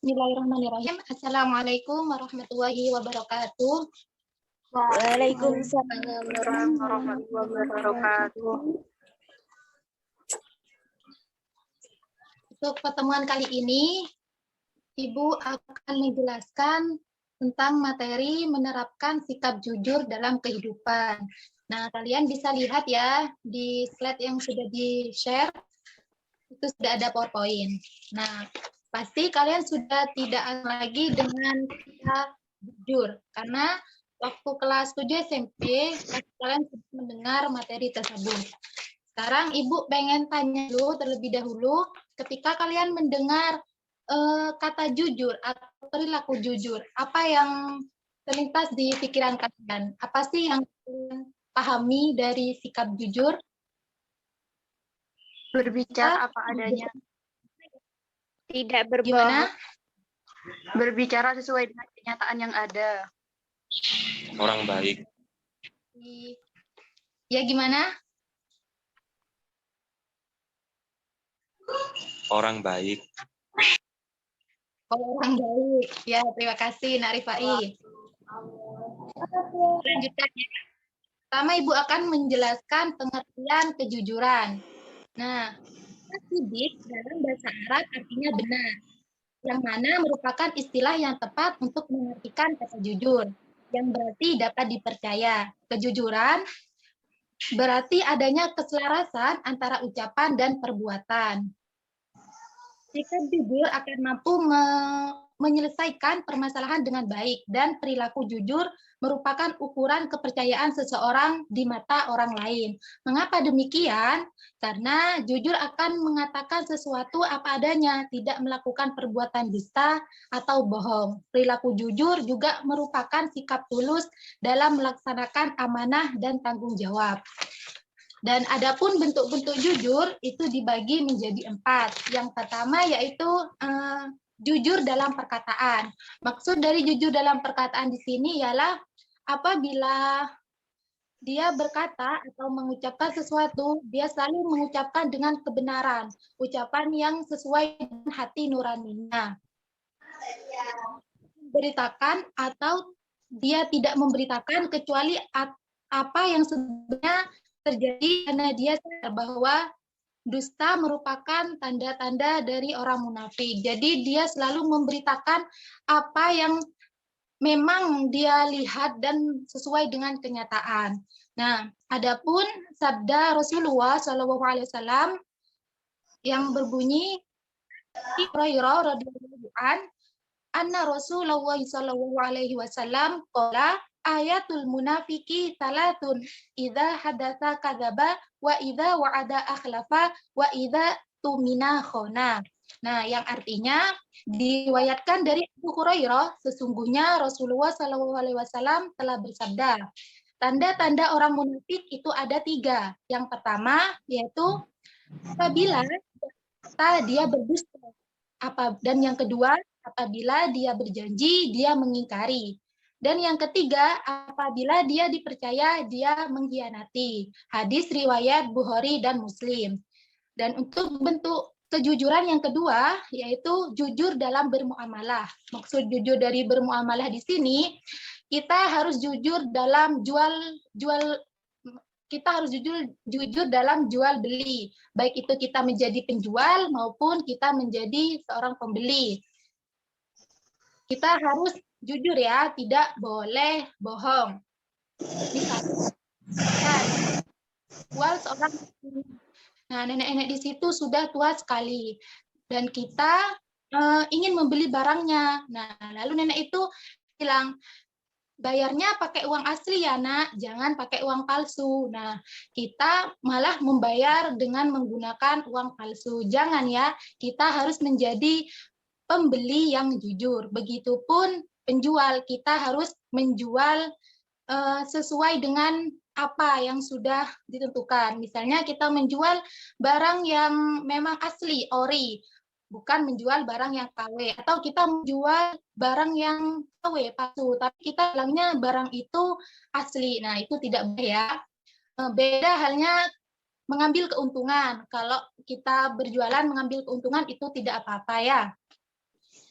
Bismillahirrahmanirrahim. Assalamualaikum warahmatullahi wabarakatuh. Waalaikumsalam warahmatullahi wabarakatuh. Untuk pertemuan kali ini, Ibu akan menjelaskan tentang materi menerapkan sikap jujur dalam kehidupan. Nah, kalian bisa lihat ya di slide yang sudah di-share, itu sudah ada PowerPoint. Nah, pasti kalian sudah tidak lagi dengan kata jujur, karena waktu kelas 7 SMP, kalian sudah mendengar materi tersebut. Sekarang Ibu pengen tanya dulu terlebih dahulu, ketika kalian mendengar kata jujur atau perilaku jujur, apa yang terlintas di pikiran kalian? Apa sih yang kalian pahami dari sikap jujur? Berbicara apa adanya. Tidak berbohong. Gimana? Berbicara sesuai dengan kenyataan yang ada. Orang baik. Ya gimana? Orang baik. Orang baik. Ya, terima kasih Nak Rifai. Selanjutnya, pertama Ibu akan menjelaskan pengertian kejujuran. Nah, sidik dalam bahasa Arab artinya benar, yang mana merupakan istilah yang tepat untuk mengartikan kata jujur, yang berarti dapat dipercaya. Kejujuran berarti adanya keselarasan antara ucapan dan perbuatan. Sikap jujur akan mampu menyelesaikan permasalahan dengan baik, dan perilaku jujur merupakan ukuran kepercayaan seseorang di mata orang lain. Mengapa demikian? Karena jujur akan mengatakan sesuatu apa adanya, tidak melakukan perbuatan dusta atau bohong. Perilaku jujur juga merupakan sikap tulus dalam melaksanakan amanah dan tanggung jawab. Dan adapun bentuk-bentuk jujur itu dibagi menjadi 4. Yang pertama yaitu jujur dalam perkataan. Maksud dari jujur dalam perkataan di sini ialah apabila dia berkata atau mengucapkan sesuatu, dia selalu mengucapkan dengan kebenaran, ucapan yang sesuai dengan hati nuraninya. Memberitakan atau dia tidak memberitakan kecuali apa yang sebenarnya terjadi, karena dia sadar bahwa dusta merupakan tanda-tanda dari orang munafik. Jadi dia selalu memberitakan apa yang memang dia lihat dan sesuai dengan kenyataan. Nah, adapun sabda Rasulullah SAW yang berbunyi, Hurairah radhiyallahu anna Rasulullah SAW qala ayatul munafiki salatun idza hadatsa kadzaba wa idza wa'ada akhlafa wa idza tumina khana. Nah, yang artinya diriwayatkan dari Abu Hurairah, sesungguhnya Rasulullah SAW telah bersabda, tanda-tanda orang munafik itu ada 3. Yang pertama yaitu apabila dia berdusta, dan yang kedua apabila dia berjanji dia mengingkari. Dan yang ketiga, apabila dia dipercaya, dia mengkhianati. Hadis riwayat Bukhari dan Muslim. Dan untuk bentuk kejujuran yang kedua, yaitu jujur dalam bermuamalah. Maksud jujur dari bermuamalah di sini, kita harus jujur dalam kita harus jujur dalam jual beli. Baik itu kita menjadi penjual maupun kita menjadi seorang pembeli. Kita harus jujur ya, tidak boleh bohong. Misalnya, jual seorang, nah nenek-nenek di situ sudah tua sekali dan kita ingin membeli barangnya. Nah, lalu nenek itu bilang, bayarnya pakai uang asli ya nak, jangan pakai uang palsu. Nah, kita malah membayar dengan menggunakan uang palsu. Jangan ya, kita harus menjadi pembeli yang jujur. Begitupun penjual, kita harus menjual sesuai dengan apa yang sudah ditentukan. Misalnya kita menjual barang yang memang asli, ori, bukan menjual barang yang KW, atau kita menjual barang yang KW, palsu, tapi kita bilangnya barang itu asli. Nah, itu tidak baik ya. Beda halnya mengambil keuntungan. Kalau kita berjualan mengambil keuntungan itu tidak apa-apa ya.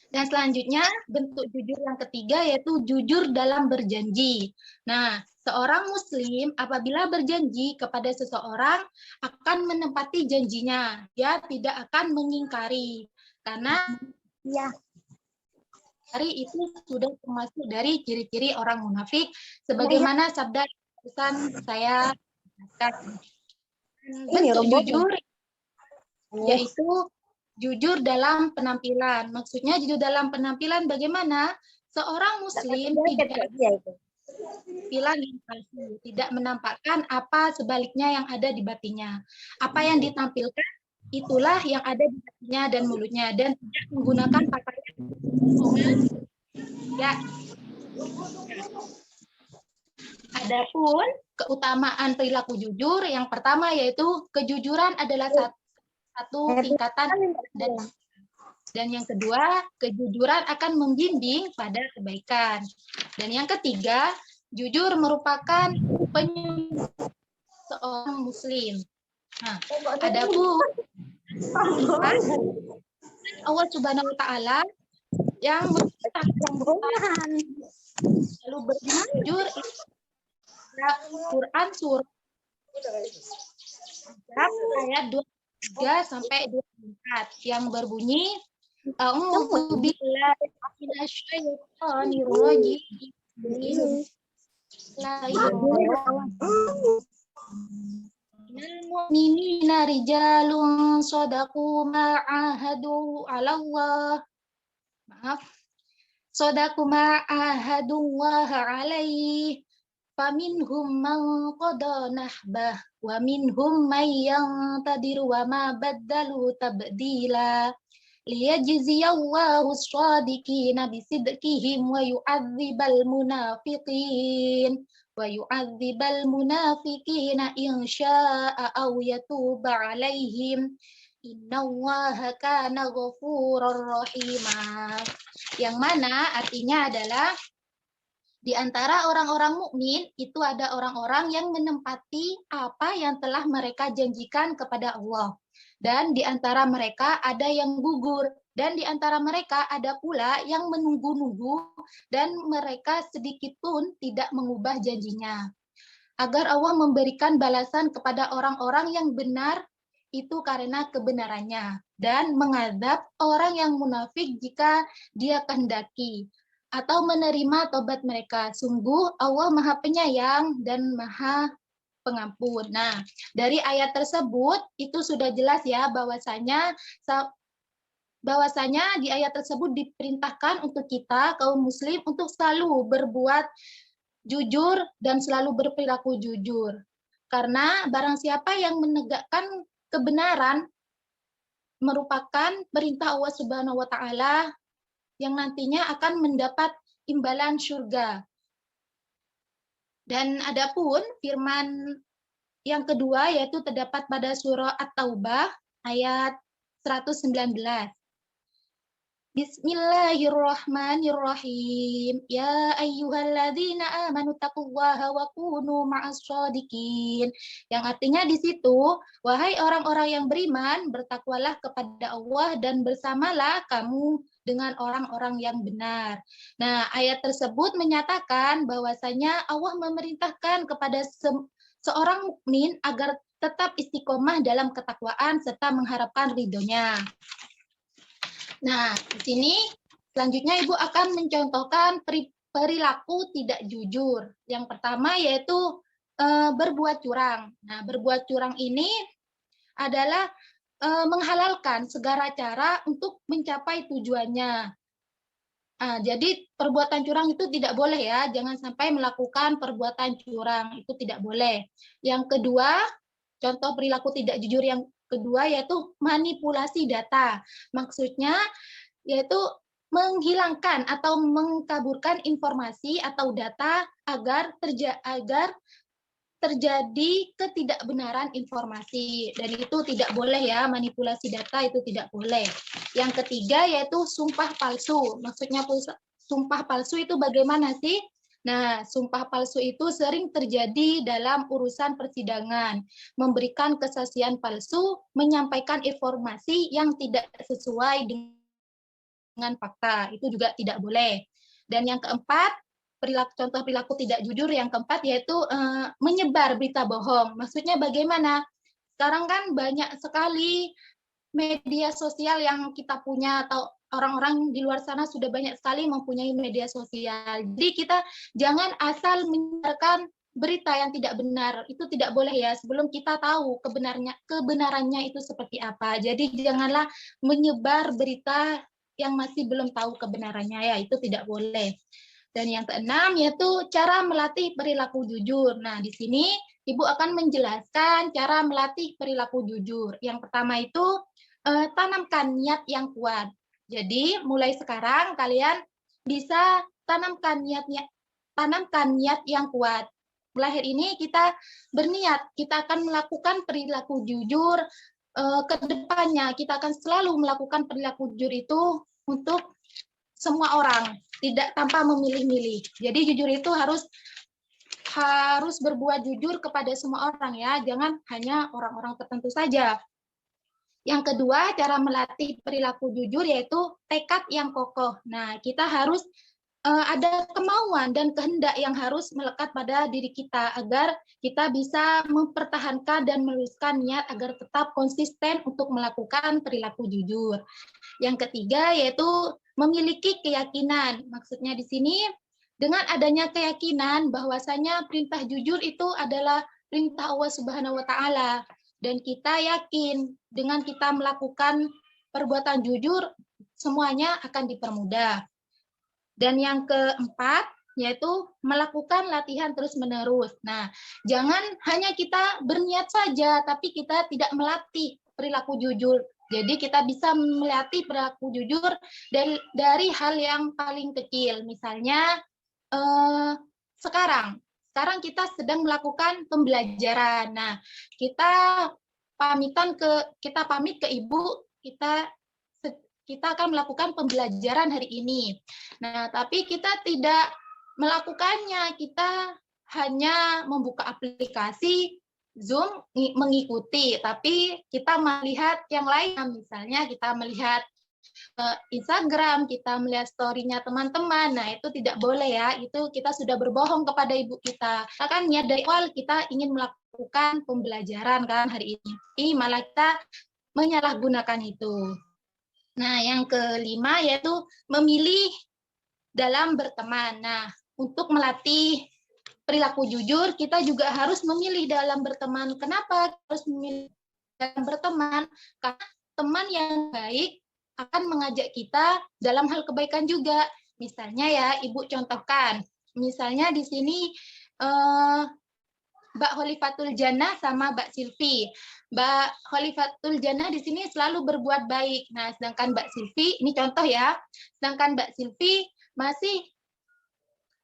Dan selanjutnya bentuk jujur yang ketiga yaitu jujur dalam berjanji. Nah, seorang muslim apabila berjanji kepada seseorang akan menepati janjinya. Dia tidak akan mengingkari. Karena hari itu sudah termasuk dari ciri-ciri orang munafik sebagaimana sabda pesan saya katakan. Bentuk jujur yaitu jujur dalam penampilan. Maksudnya jujur dalam penampilan bagaimana? Seorang muslim tidak penampilan yang palsu, tidak menampakkan apa sebaliknya yang ada di batinnya. Apa yang ditampilkan itulah yang ada di batinnya dan mulutnya, dan tidak menggunakan pakaian ya. Adapun keutamaan perilaku jujur, yang pertama yaitu kejujuran adalah satu tingkatan dan yang kedua, kejujuran akan membimbing pada kebaikan. Dan yang ketiga, jujur merupakan penyembuhan seorang muslim. Nah, adapun Allah Subhanahu wa taala yang memerintahkan lalu berjujur Quran surah ayat 23 sampai 24 yang berbunyi A'udzu billahi minasyaitonir rajim. Minal mu'minina rijalun shadaqu ma 'ahadu 'ala Allah. Maaf. Shadaqu ma 'ahadu Allah 'alaihi. Faminhum man qada nahbah wa minhum may yantadiru wa ma baddalu tabdila. Liyajziyallahu as-shadiqina bisidqihim wa yu'adzibal munafiqina in syaa'a aw yatuba 'alaihim. Innallaha kana ghafurur rahima. Yang mana artinya adalah di antara orang-orang mukmin itu ada orang-orang yang menempati apa yang telah mereka janjikan kepada Allah. Dan di antara mereka ada yang gugur. Dan di antara mereka ada pula yang menunggu-nunggu dan mereka sedikit pun tidak mengubah janjinya. Agar Allah memberikan balasan kepada orang-orang yang benar itu karena kebenarannya. Dan mengadab orang yang munafik jika dia kehendaki. Atau menerima tobat mereka. Sungguh Allah Maha Penyayang dan Maha Pengampun. Nah, dari ayat tersebut itu sudah jelas ya bahwasanya di ayat tersebut diperintahkan untuk kita kaum muslim untuk selalu berbuat jujur dan selalu berperilaku jujur. Karena barang siapa yang menegakkan kebenaran merupakan perintah Allah Subhanahu wa taala yang nantinya akan mendapat imbalan surga. Dan adapun firman yang kedua yaitu terdapat pada surah At-Taubah ayat 119. Bismillahirrahmanirrahim. Ya ayyuhalladzina amanu taqullaha wa kunu ma'as shadiqin. Yang artinya di situ, wahai orang-orang yang beriman, bertakwalah kepada Allah dan bersamalah kamu dengan orang-orang yang benar. Nah, ayat tersebut menyatakan bahwasanya Allah memerintahkan kepada seorang mukmin agar tetap istiqomah dalam ketakwaan serta mengharapkan ridhonya. Nah, di sini selanjutnya Ibu akan mencontohkan perilaku tidak jujur. Yang pertama yaitu berbuat curang. Nah, berbuat curang ini adalah menghalalkan segala cara untuk mencapai tujuannya. Jadi perbuatan curang itu tidak boleh ya, jangan sampai melakukan perbuatan curang, itu tidak boleh. Yang kedua, contoh perilaku tidak jujur yang kedua yaitu manipulasi data. Maksudnya yaitu menghilangkan atau mengkaburkan informasi atau data agar terjadi ketidakbenaran informasi. Dan itu tidak boleh ya, manipulasi data itu tidak boleh. Yang ketiga yaitu sumpah palsu. Maksudnya sumpah palsu itu bagaimana sih? Nah, sumpah palsu itu sering terjadi dalam urusan persidangan, memberikan kesaksian palsu, menyampaikan informasi yang tidak sesuai dengan dengan fakta. Itu juga tidak boleh. Dan yang keempat, contoh perilaku tidak jujur yang keempat yaitu menyebar berita bohong. Maksudnya bagaimana? Sekarang kan banyak sekali media sosial yang kita punya, atau orang-orang di luar sana sudah banyak sekali mempunyai media sosial. Jadi kita jangan asal menyebarkan berita yang tidak benar. Itu tidak boleh ya, sebelum kita tahu kebenarannya itu seperti apa. Jadi janganlah menyebar berita yang masih belum tahu kebenarannya ya, itu tidak boleh. Dan yang keenam yaitu cara melatih perilaku jujur. Nah, di sini Ibu akan menjelaskan cara melatih perilaku jujur. Yang pertama itu tanamkan niat yang kuat. Jadi mulai sekarang kalian bisa tanamkan niat yang kuat. Mulai hari ini kita berniat, kita akan melakukan perilaku jujur ke depannya. Kita akan selalu melakukan perilaku jujur itu untuk semua orang, tidak tanpa memilih-milih. Jadi jujur itu harus berbuat jujur kepada semua orang ya, jangan hanya orang-orang tertentu saja. Yang kedua, cara melatih perilaku jujur yaitu tekad yang kokoh. Nah, kita harus ada kemauan dan kehendak yang harus melekat pada diri kita agar kita bisa mempertahankan dan meluruskan niat agar tetap konsisten untuk melakukan perilaku jujur. Yang ketiga yaitu memiliki keyakinan. Maksudnya di sini dengan adanya keyakinan bahwasanya perintah jujur itu adalah perintah Allah Subhanahu wa taala, dan kita yakin dengan kita melakukan perbuatan jujur semuanya akan dipermudah. Dan yang keempat yaitu melakukan latihan terus-menerus. Nah, jangan hanya kita berniat saja tapi kita tidak melatih perilaku jujur. Jadi kita bisa melatih perilaku jujur dari hal yang paling kecil. Misalnya sekarang kita sedang melakukan pembelajaran. Nah, kita pamit ke ibu, kita akan melakukan pembelajaran hari ini. Nah, tapi kita tidak melakukannya, kita hanya membuka aplikasi Zoom mengikuti, tapi kita melihat yang lain, misalnya kita melihat Instagram, kita melihat story-nya teman-teman. Nah, itu tidak boleh ya, itu kita sudah berbohong kepada ibu kita. Kan niat dari awal kita ingin melakukan pembelajaran kan hari ini, tapi malah kita menyalahgunakan itu. Nah, yang kelima yaitu memilih dalam berteman. Nah, untuk melatih perilaku jujur, kita juga harus memilih dalam berteman. Kenapa harus memilih dalam berteman? Karena teman yang baik akan mengajak kita dalam hal kebaikan juga. Misalnya ya, Ibu contohkan. Misalnya di sini Mbak Khalifatul Jannah sama Mbak Silvi. Mbak Khalifatul Jannah di sini selalu berbuat baik. Nah, sedangkan Mbak Silvi, ini contoh ya, sedangkan Mbak Silvi masih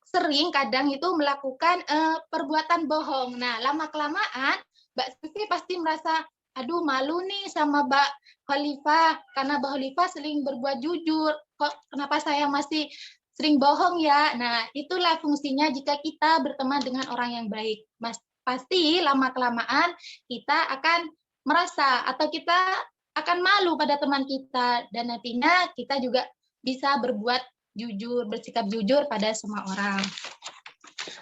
sering kadang itu melakukan perbuatan bohong. Nah, lama-kelamaan Mbak Silvi pasti merasa, aduh malu nih sama Mbak Khalifah, karena Mbak Khalifah sering berbuat jujur. Kok kenapa saya masih sering bohong ya? Nah, itulah fungsinya jika kita berteman dengan orang yang baik. Pasti lama-kelamaan kita akan merasa atau kita akan malu pada teman kita, dan nantinya kita juga bisa berbuat jujur, bersikap jujur pada semua orang.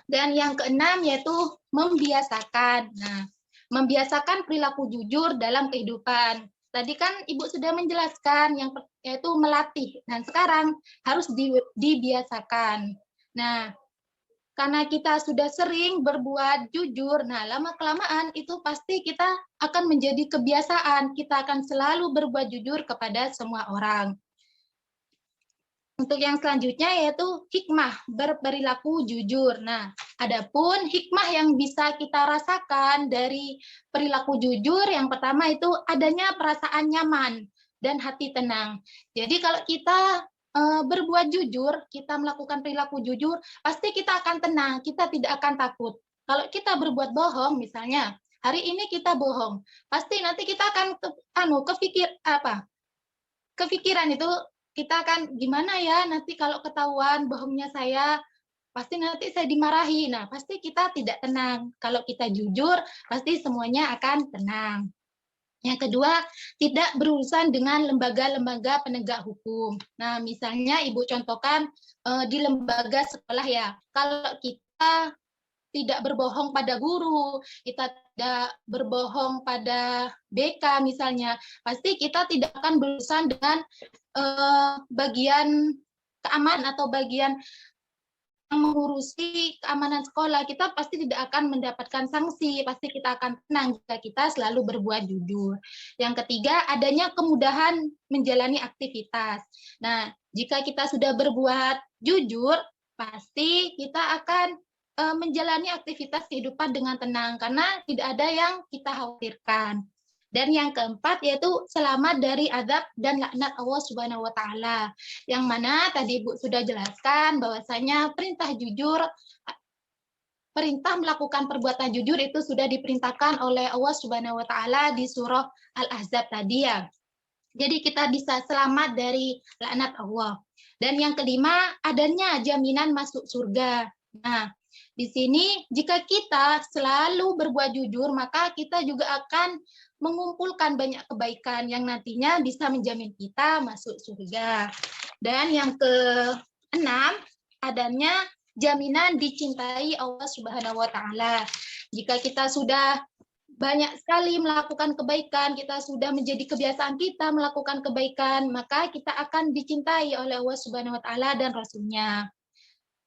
Dan yang keenam yaitu membiasakan. Nah, membiasakan perilaku jujur dalam kehidupan. Tadi kan Ibu sudah menjelaskan yaitu melatih, dan sekarang harus dibiasakan. Nah, karena kita sudah sering berbuat jujur, nah lama-kelamaan itu pasti kita akan menjadi kebiasaan. Kita akan selalu berbuat jujur kepada semua orang. Untuk yang selanjutnya yaitu hikmah berperilaku jujur. Nah, adapun hikmah yang bisa kita rasakan dari perilaku jujur, yang pertama itu adanya perasaan nyaman dan hati tenang. Jadi kalau kita berbuat jujur, kita melakukan perilaku jujur, pasti kita akan tenang, kita tidak akan takut. Kalau kita berbuat bohong, misalnya hari ini kita bohong, pasti nanti kita akan kepikiran itu, kita akan gimana ya nanti kalau ketahuan bohongnya saya, pasti nanti saya dimarahi. Nah, pasti kita tidak tenang. Kalau kita jujur, pasti semuanya akan tenang. Yang kedua, tidak berurusan dengan lembaga-lembaga penegak hukum. Nah, misalnya Ibu contohkan di lembaga sekolah ya. Kalau kita tidak berbohong pada guru, kita tidak berbohong pada BK misalnya, pasti kita tidak akan berurusan dengan bagian keamanan atau bagian yang mengurusi keamanan sekolah. Kita pasti tidak akan mendapatkan sanksi, pasti kita akan tenang jika kita selalu berbuat jujur. Yang ketiga, adanya kemudahan menjalani aktivitas. Nah, jika kita sudah berbuat jujur, pasti kita akan menjalani aktivitas kehidupan dengan tenang karena tidak ada yang kita khawatirkan. Dan yang keempat yaitu selamat dari azab dan laknat Allah Subhanahu wa taala. Yang mana tadi Ibu sudah jelaskan bahwasanya perintah melakukan perbuatan jujur itu sudah diperintahkan oleh Allah Subhanahu wa taala di surah Al-Ahzab tadi ya. Jadi kita bisa selamat dari laknat Allah. Dan yang kelima, adanya jaminan masuk surga. Nah, di sini jika kita selalu berbuat jujur, maka kita juga akan mengumpulkan banyak kebaikan yang nantinya bisa menjamin kita masuk surga. Dan yang keenam, adanya jaminan dicintai Allah Subhanahu wa taala. Jika kita sudah banyak sekali melakukan kebaikan, kita sudah menjadi kebiasaan kita melakukan kebaikan, maka kita akan dicintai oleh Allah Subhanahu wa taala dan Rasul-Nya.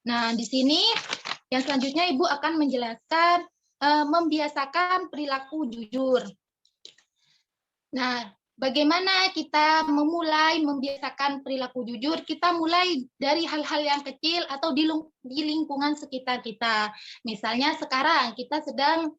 Nah, di sini yang selanjutnya Ibu akan menjelaskan membiasakan perilaku jujur. Nah, bagaimana kita memulai membiasakan perilaku jujur? Kita mulai dari hal-hal yang kecil atau di lingkungan sekitar kita. Misalnya sekarang kita sedang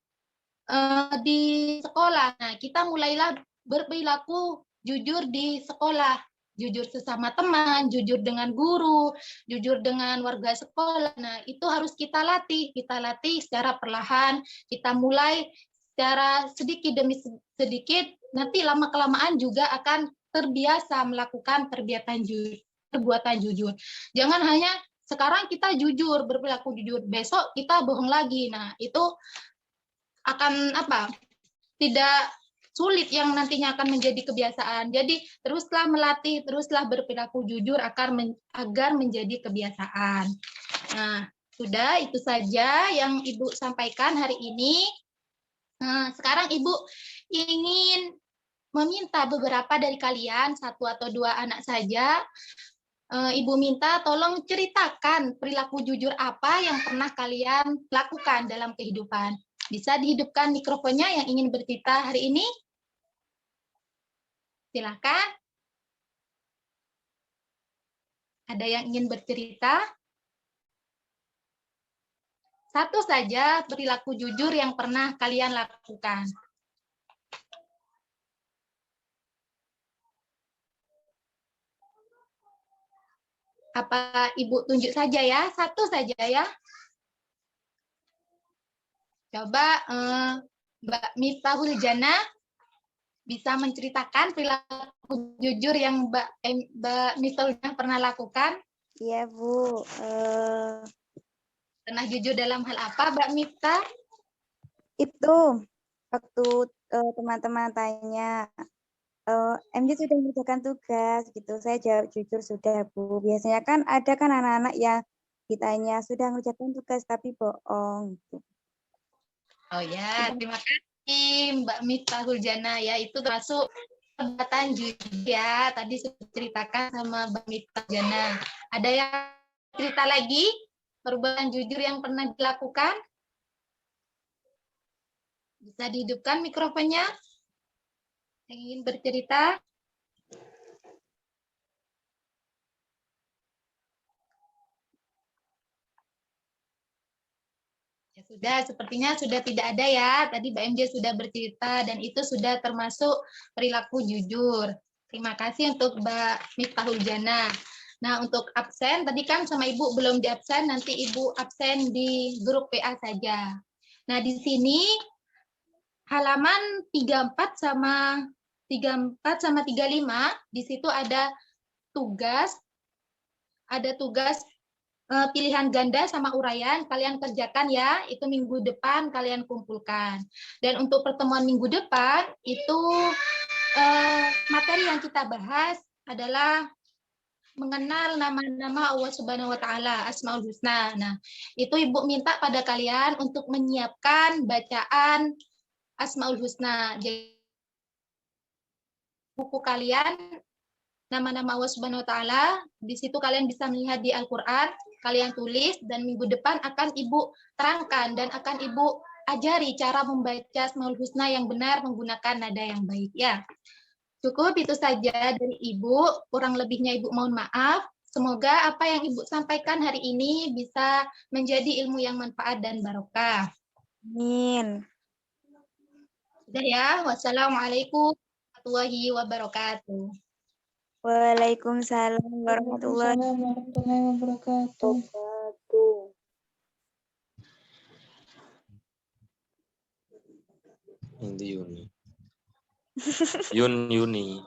di sekolah. Nah, kita mulailah berperilaku jujur di sekolah. Jujur sesama teman, jujur dengan guru, jujur dengan warga sekolah. Nah, itu harus kita latih. Kita latih secara perlahan. Kita mulai secara sedikit demi sedikit, nanti lama-kelamaan juga akan terbiasa melakukan perbuatan jujur. Jangan hanya sekarang kita jujur, berperilaku jujur, besok kita bohong lagi. Nah, itu akan tidak sulit yang nantinya akan menjadi kebiasaan. Jadi teruslah melatih, teruslah berperilaku jujur agar menjadi kebiasaan. Nah, sudah itu saja yang Ibu sampaikan hari ini. Nah, sekarang Ibu ingin meminta beberapa dari kalian, 1 atau 2 anak saja, Ibu minta tolong ceritakan perilaku jujur apa yang pernah kalian lakukan dalam kehidupan. Bisa dihidupkan mikrofonnya yang ingin bercerita hari ini? Silakan. Ada yang ingin bercerita? Satu saja perilaku jujur yang pernah kalian lakukan. Apa Ibu tunjuk saja ya? Satu saja ya. Coba Mbak Miftahul Jana bisa menceritakan perilaku jujur yang Mbak Miftahul Jana pernah lakukan? Iya, Bu. Pernah jujur dalam hal apa, Mbak Miftah? Itu waktu teman-teman tanya, MJ sudah mengerjakan tugas gitu. Saya jawab jujur sudah, Bu. Biasanya kan ada kan anak-anak yang ditanya sudah mengerjakan tugas tapi bohong. Gitu. Oh ya, terima kasih Mbak Miftahul Jana ya. Itu termasuk perbuatan jujur ya. Tadi sudah ceritakan sama Mbak Miftahul Jana. Ada yang cerita lagi perbuatan jujur yang pernah dilakukan? Bisa dihidupkan mikrofonnya? Yang ingin bercerita? Ya sudah, sepertinya sudah tidak ada ya. Tadi Mbak MJ sudah bercerita dan itu sudah termasuk perilaku jujur. Terima kasih untuk Mbak Miftahul Jana. Nah, untuk absen, tadi kan sama Ibu belum di absen, nanti Ibu absen di grup PA saja. Nah, di sini halaman 34 sama 35, di situ ada tugas pilihan ganda sama uraian kalian kerjakan ya, itu minggu depan kalian kumpulkan. Dan untuk pertemuan minggu depan itu materi yang kita bahas adalah mengenal nama-nama Allah Subhanahu wa taala, Asmaul Husna. Nah, itu Ibu minta pada kalian untuk menyiapkan bacaan Asmaul Husna. Jadi buku kalian nama-nama Allah Subhanahu wa taala, di situ kalian bisa melihat di Al-Qur'an, kalian tulis dan minggu depan akan Ibu terangkan dan akan Ibu ajari cara membaca Asmaul Husna yang benar menggunakan nada yang baik ya. Cukup itu saja dari Ibu, kurang lebihnya Ibu mohon maaf. Semoga apa yang Ibu sampaikan hari ini bisa menjadi ilmu yang manfaat dan barokah. Amin. Sudah ya, wassalamualaikum warahmatullahi wabarakatuh. Waalaikumsalam warahmatullahi warahmatullahi wabarakatuh. wabarakatuh. Ini Yuni. Yuni.